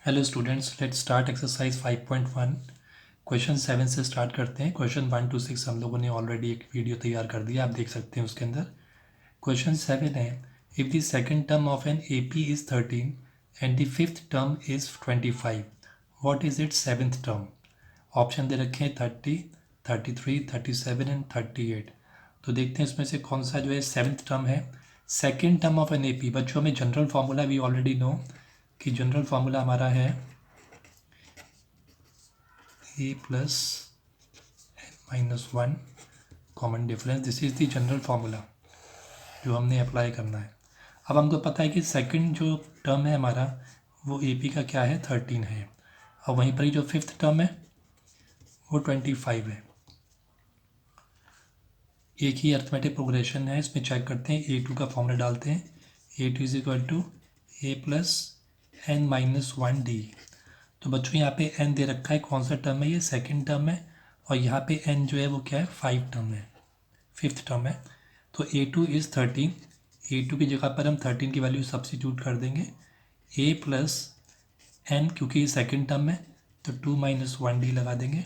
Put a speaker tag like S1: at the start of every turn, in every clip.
S1: Hello students, let's start exercise 5.1। Question 7 से start करते हैं। क्वेश्चन 1 to 6 हम लोगों ने ऑलरेडी एक वीडियो तैयार कर दिया, आप देख सकते हैं उसके अंदर। क्वेश्चन 7 है, if the second term of an AP is 13 and the fifth term is 25, what is its seventh term. Option दे रखे हैं 30, 33, 37 एंड 38। तो देखते हैं इसमें से कौन सा जो है सेवन्थ टर्म है। Second term of an AP, बच्चों में general formula we already know कि जनरल फार्मूला हमारा है a plus n minus 1 common difference. This is the general formula जो हमने अप्लाई करना है। अब हमको पता है कि सेकंड जो टर्म है हमारा वो AP का क्या है 13 है, और वहीं पर ही जो फिफ्थ टर्म है वो 25 है। एक ही अर्थमेटिक प्रोग्रेशन है, इसमें चेक करते हैं। A2 का फॉर्मूला डालते हैं, A2 is equal to A plus n minus 1D। तो बच्चों यहाँ पे n दे रखा है, कौन सा टर्म है ये सेकंड टर्म है, और यहाँ पे n जो है वो क्या है 5 टर्म है, फिफ्थ टर्म है। तो A2 इज़ 13, A2 की जगह पर हम 13 की वैल्यू सब्स्टिट्यूट कर देंगे। A प्लस n, क्योंकि ये सेकेंड टर्म है तो 2 माइनस 1D लगा देंगे।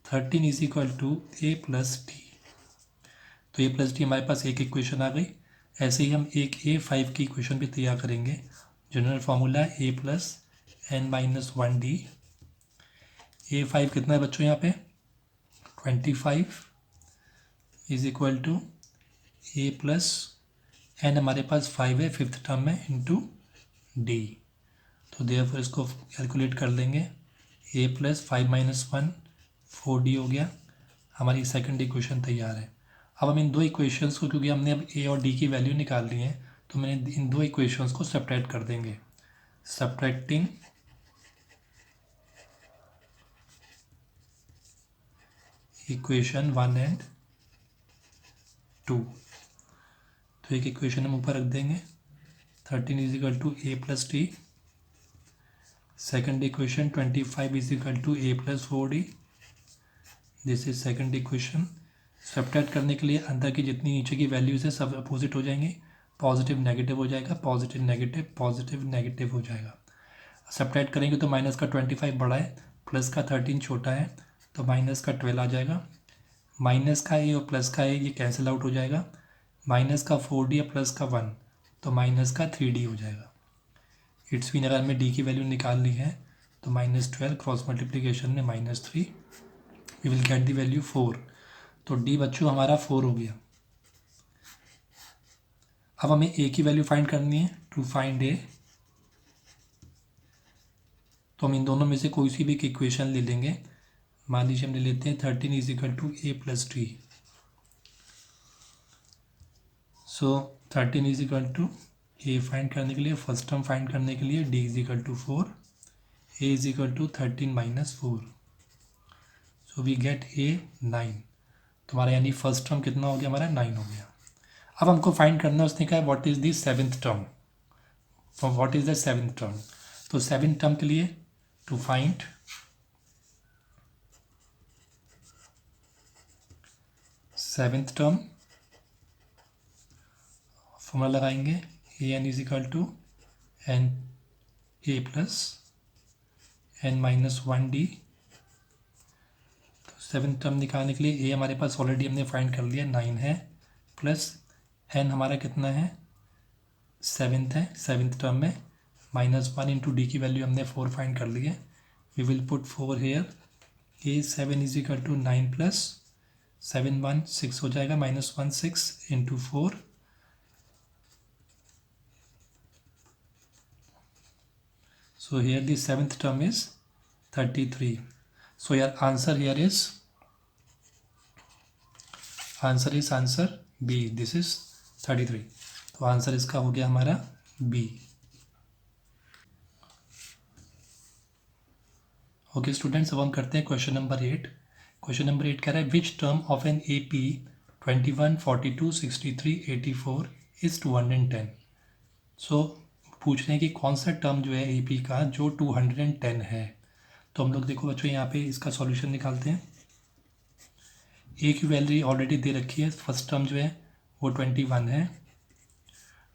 S1: 13 is equal to A plus D। तो A प्लस D हमारे पास एक इक्वेशन आ गई। ऐसे ही हम एक A5 की इक्वेशन भी तैयार करेंगे। General formula A plus n minus 1D। A5 कितना है बच्चों यहाँ पे 25 is equal to A plus n, हमारे पास 5 है फिफ्थ टर्म में, इंटू D। तो देयरफॉर इसको कैलकुलेट कर लेंगे। A प्लस 5 माइनस 1 4D हो गया। हमारी सेकंड इक्वेशन तैयार है। अब हम इन दो इक्वेशंस को, क्योंकि हमने अब A और D की वैल्यू निकाल ली है, तो मैंने इन दो इक्वेशंस को सब्ट्रैक्ट कर देंगे। Subtracting equation 1 and 2। तो एक इक्वेशन हम ऊपर रख देंगे, 13 is equal to A plus D। Second equation 25 is equal to A plus 4D। This is second equation. Subtract करने के लिए अंदर की जितनी नीचे की वैल्यूज है सब अपोजिट हो जाएंगी। पॉजिटिव नेगेटिव हो जाएगा, पॉजिटिव नेगेटिव, पॉजिटिव नेगेटिव हो जाएगा। सब्ट्रैक्ट करेंगे तो माइनस का 25 बड़ा है, प्लस का 13 छोटा है, तो माइनस का 12 आ जाएगा। माइनस का A और प्लस का A ये कैंसिल आउट हो जाएगा। माइनस का 4D और प्लस का 1, तो माइनस का 3D हो जाएगा। इट्स मीन अगर हमें D की वैल्यू निकालनी है तो -12 क्रॉस मल्टीप्लीकेशन में -3, we will get the value 4। तो D बच्चों हमारा 4 हो गया। अब हमें A की वैल्यू फाइंड करनी है। टू फाइंड A, तो हम इन दोनों में से कोई सी भी एक इक्वेशन ले लेंगे। मान लीजिए हम ले लेते हैं 13 is equal to A plus D। So 13 is equal to A find करने के लिए, फर्स्ट टर्म फाइंड करने के लिए D is equal to 4, A is equal to 13 minus 4, so we get A 9। तुम्हारा यानी फर्स्ट टर्म कितना हो गया हमारा 9 हो गया। अब हमको फाइंड करना है, उसने कहा what is the seventh term, what is the seventh term. तो सेवन्थ टर्म के लिए to find seventh term formula लगाएंगे, A n is equal to an A plus n minus 1D। तो सेवन्थ टर्म निकालने के लिए A हमारे पास already हमने फाइंड कर लिया 9 है, प्लस n हमारा कितना है सेवन्थ है, सेवन्थ टर्म में -1 इंटू D की वैल्यू हमने 4 फाइंड कर ली है। We will put 4 here. A 7 is equal to 9 plus 7 1 6 हो जाएगा, -1 6 into 4। So here the seventh term is 33. So your answer here is answer B. This is 33. तो answer इसका हो गया हमारा B। ओके स्टूडेंट्स, अब हम करते हैं क्वेश्चन नंबर 8। क्वेश्चन नंबर 8 कह रहा है which term of an AP 21, 42, 63, 84 is 210। So पूछ रहे हैं कि कौन सा टर्म जो है AP का जो 210 है। तो हम लोग देखो बच्चों यहाँ पे इसका सॉल्यूशन निकालते हैं। A की वैल्यू ऑलरेडी दे रखी है, फर्स्ट टर्म जो है वो 21 है,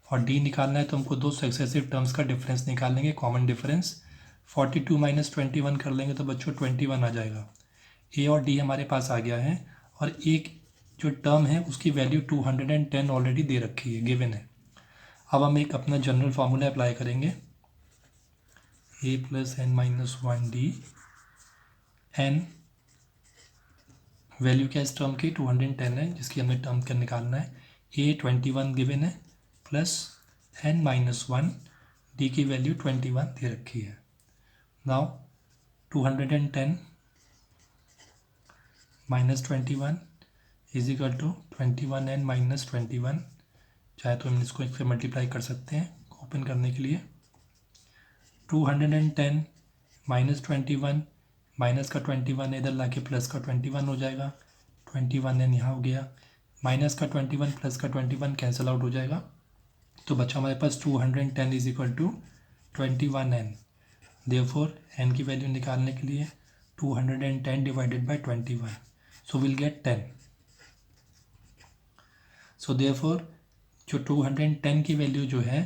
S1: और D निकालना है तो हमको दो सक्सेसिव टर्म्स का डिफरेंस निकालेंगे, कॉमन डिफरेंस। 42 माइनस 21 कर लेंगे तो बच्चों 21 आ जाएगा। ए और डी हमारे पास आ गया है और एक जो टर्म है उसकी वैल्यू 210 ऑलरेडी दे रखी है, गिवन है। अब हम एक अपना जनरल फार्मूला अप्लाई करेंगे, A plus N minus 1d, N value क्या इस टर्म की 210 है जिसकी हमें टर्म का निकालना है, ए 21 गिवन है प्लस एन माइनस 1, डी की वैल्यू 21 दे रखी है। Now 210 minus 21 is equal to 21n minus 21, चाहे तो हम इसको इससे मल्टीप्लाई कर सकते हैं ओपन करने के लिए। 210 माइनस 21 माइनस का 21 इधर लाके प्लस का 21 हो जाएगा, 21n यहाँ हो गया, माइनस का 21 प्लस का 21 कैंसिल आउट हो जाएगा, तो बचा हमारे पास 210 is equal to 21n। Therefore n की वैल्यू निकालने के लिए 210 divided by 21, so will get 10। So therefore जो 210 की वैल्यू जो है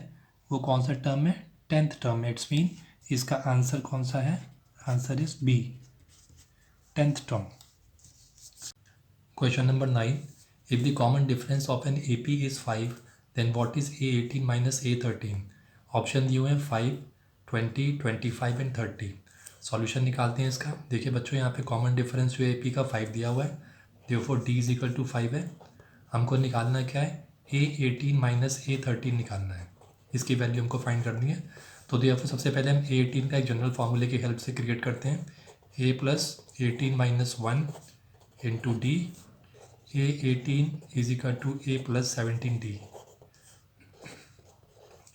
S1: वो कौन सा टर्म है, 10th टर्म है। इट्स मीन इसका आंसर कौन सा है, answer is B, 10th term. Question number 9, if the common difference of an AP is 5 then what is A18 minus A13। Option दिए हुए हैं 5, 20, 25 एंड 30। सॉल्यूशन निकालते हैं इसका। देखिए बच्चों यहाँ पे कॉमन डिफरेंस जो AP का 5 दिया हुआ है, therefore D is equal to 5 है। हमको निकालना क्या है, A18 माइनस A13 निकालना है, इसकी वैल्यू हमको फाइंड करनी है। तो देयरफॉर सबसे पहले हम A18 का एक जनरल फार्मूले की हेल्प से क्रिएट करते हैं, A plus 18 minus 1 into D, A18 is equal to A plus 17D।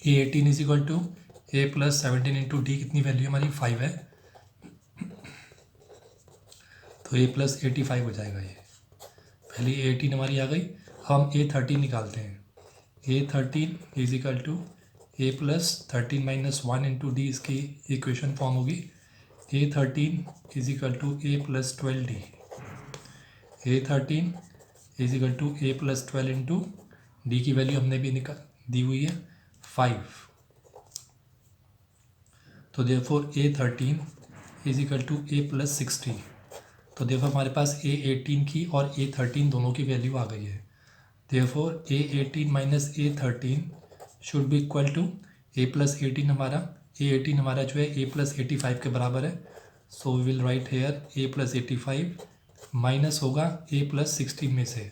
S1: A18 is equal to A plus 17 into D, कितनी वैल्यू हमारी 5 है, तो A प्लस 85 हो जाएगा। ये पहले A18 हमारी आ गई। अब हम A13 निकालते हैं, A13 is equal to A plus 13 minus 1 into D, इसकी इक्वेशन फॉर्म होगी, A13 is equal to A plus 12D। A13 is equal to A plus 12 into D की वैल्यू हमने भी दी हुई है 5, तो therefore A13 is equal to A plus 60। तो देयरफॉर हमारे पास A18 की और A13 दोनों की वैल्यू आ गई है। Therefore A18 minus A13 should be equal to A plus 18 हमारा, A18 हमारा जो है A प्लस 85 के बराबर है, so we will write here A plus 85 minus होगा A प्लस 16 में से,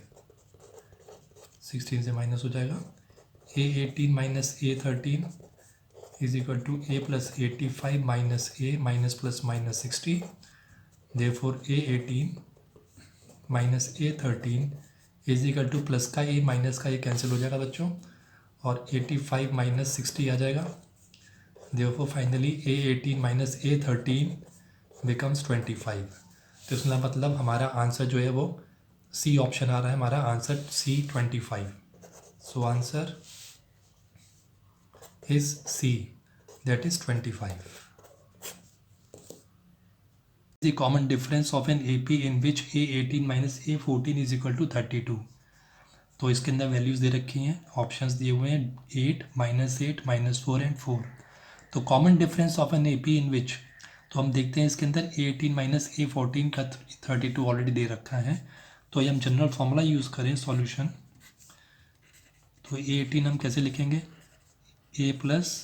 S1: 16 से माइनस हो जाएगा, A18 minus A13 is equal to A plus 85 minus A minus plus minus 60। Therefore A18 minus A13 is equal to plus का A minus का A cancel हो जाएगा बच्चों, और 85 माइनस 60 आ जाएगा। Therefore finally A18 minus A13 becomes 25। तो इसका मतलब हमारा आंसर जो है वो सी ऑप्शन आ रहा है, हमारा answer C 25। So answer is C, that is 25. The common difference of an AP in which A18 minus A14 is equal to 32। तो इसके अंदर वैल्यूज़ दे रखी हैं, ऑप्शंस दिए हुए हैं 8, -8, -4 एंड 4। तो common difference of an AP in which, तो हम देखते हैं इसके अंदर A18 माइनस A14 का 32 ऑलरेडी दे रखा है, तो ये हम जनरल फार्मूला यूज़ करें सॉल्यूशन, तो A18 हम कैसे लिखेंगे, A plus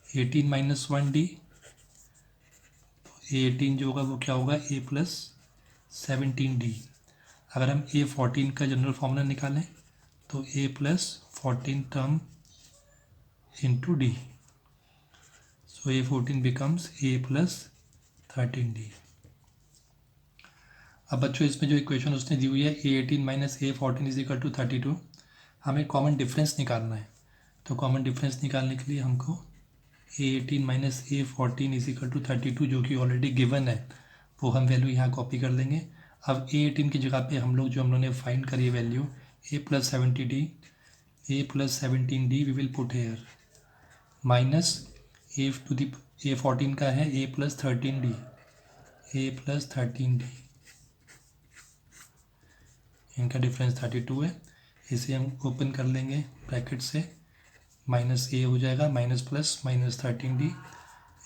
S1: 18 minus 1D, A18 जो होगा वो क्या होगा, A प्लस 17D। अगर हम A14 का जनरल फार्मूला निकालें तो A plus 14 term into D, so A14 becomes A plus 13D। अब बच्चों इसमें जो इक्वेशन उसने दी हुई है A18 minus A14 is equal to 32, हमें कॉमन डिफरेंस निकालना है। तो कॉमन डिफरेंस निकालने के लिए हमको A18 minus A14 is equal to 32 जो कि ऑलरेडी गिवन है वो हम वैल्यू यहाँ कॉपी कर लेंगे। अब A18 की जगह पे हम लोग जो हम लोगों ने फाइंड करी है value A plus 17D we will put here, minus A14 का है A प्लस 13D, इनका डिफरेंस 32 है, इसे हम ओपन कर लेंगे ब्रैकेट से, माइनस ए हो जाएगा, minus plus minus 13d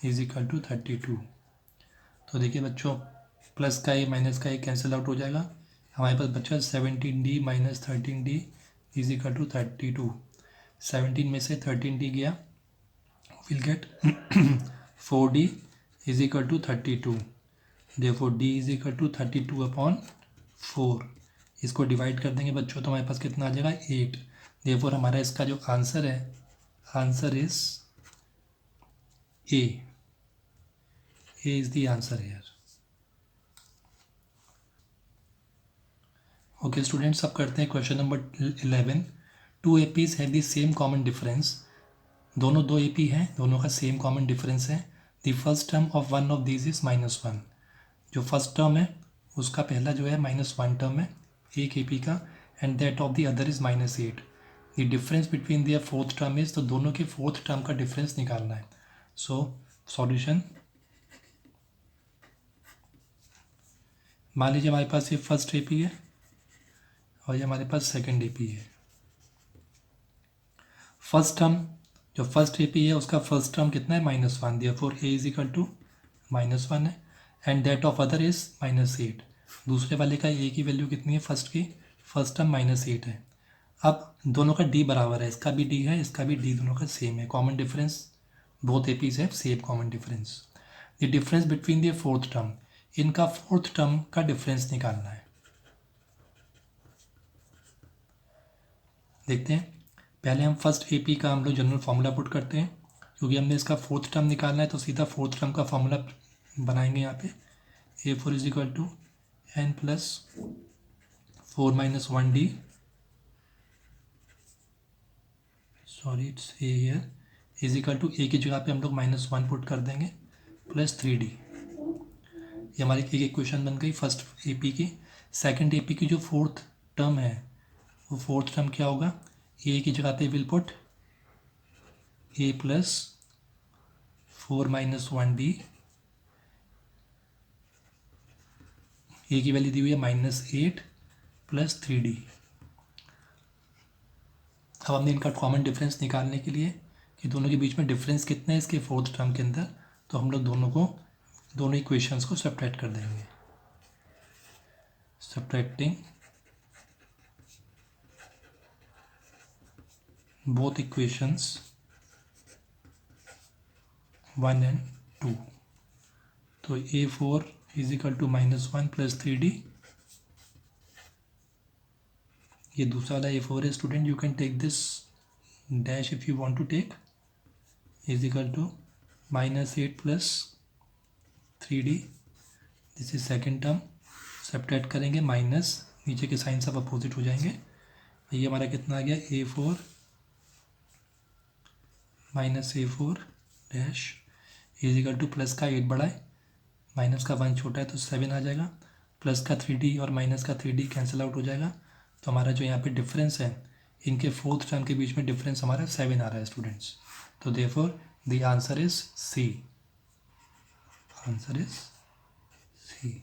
S1: is equal to 32। तो देखिए बच्चों, प्लस का ए माइनस का ए कैंसिल आउट हो जाएगा, हमारे पास बचा 17d minus 13d is equal to 32। 17 में से 13d गया, will get 4d is equal to 32। Therefore d is equal to 32 upon 4। इसको डिवाइड कर देंगे बच्चों तो हमारे पास कितना आ जाएगा 8। देयरफॉर हमारा इसका जो आंसर है, answer is A. A is the answer here. Okay students, अब करते हैं question number 11। Two APs have the same common difference. दोनों दो एपी हैं, दोनों का सेम कॉमन डिफरेंस है। The first term of one of these is -1। जो फर्स्ट टर्म है उसका पहला जो है -1 टर्म है एक एपी का, and that of the other is -8। The difference between their fourth term is, तो दोनों के फोर्थ टर्म का डिफरेंस निकालना है। सो सॉल्यूशन, मान लीजिए हमारे पास ये फर्स्ट एपी है और ये हमारे पास सेकंड एपी है। फर्स्ट टर्म, जो फर्स्ट एपी है उसका फर्स्ट टर्म कितना है -1, therefore A is equal to -1 है, and that of other is -8। दूसरे वाले का ए की वैल्यू कितनी है फर्स्ट की, फर्स्ट टर्म -8 है। अब दोनों का डी बराबर है, इसका भी डी है इसका भी डी, दोनों का सेम है। कॉमन डिफरेंस, बोथ एपीज है same common difference. The difference between the fourth term, इनका फोर्थ टर्म का डिफरेंस निकालना है। देखते हैं, पहले हम फर्स्ट एपी का हम लोग जनरल फार्मूला पुट करते हैं, क्योंकि हमने इसका फोर्थ टर्म निकालना है तो सीधा फोर्थ टर्म का फार्मूला बनाएंगे यहाँ पे। A4 is equal to n plus 4 minus 1d, sorry it's A here, is equal to A की जगह पे हम लोग -1 पुट कर देंगे प्लस 3d। ये हमारी एक इक्वेशन बन गई फर्स्ट एपी की। सेकंड एपी की जो फोर्थ टर्म है वो फोर्थ टर्म क्या होगा, ए की जगह पे will put A plus 4 minus 1d, ए की वैल्यू दी हुई है -8 प्लस 3d। अब हमने इनका कॉमन डिफरेंस निकालने के लिए कि दोनों के बीच में डिफरेंस कितना है इसके फोर्थ टर्म के अंदर, तो हम लोग दोनों इक्वेशंस को सब्ट्रैक्ट कर देंगे। सब्ट्रैक्टिंग बोथ इक्वेशंस 1 एंड 2, तो A4 is equal to -1 plus 3d। ये दूसरा वाला A4 है student, you can take this dash if you want to take, is equal to -8 plus 3d। This is second term, subtract करेंगे minus, नीचे के sign सब opposite हो जाएंगे। ये हमारा कितना आ गया A4 minus A4 dash is equal to plus का 8 बड़ा है, माइनस का 1 छोटा है तो 7 आ जाएगा, प्लस का 3d और माइनस का 3d कैंसिल आउट हो जाएगा। तो हमारा जो यहाँ पे डिफरेंस है इनके फोर्थ टर्म के बीच में डिफरेंस हमारा 7 आ रहा है स्टूडेंट्स। तो therefore the answer is C, answer is C.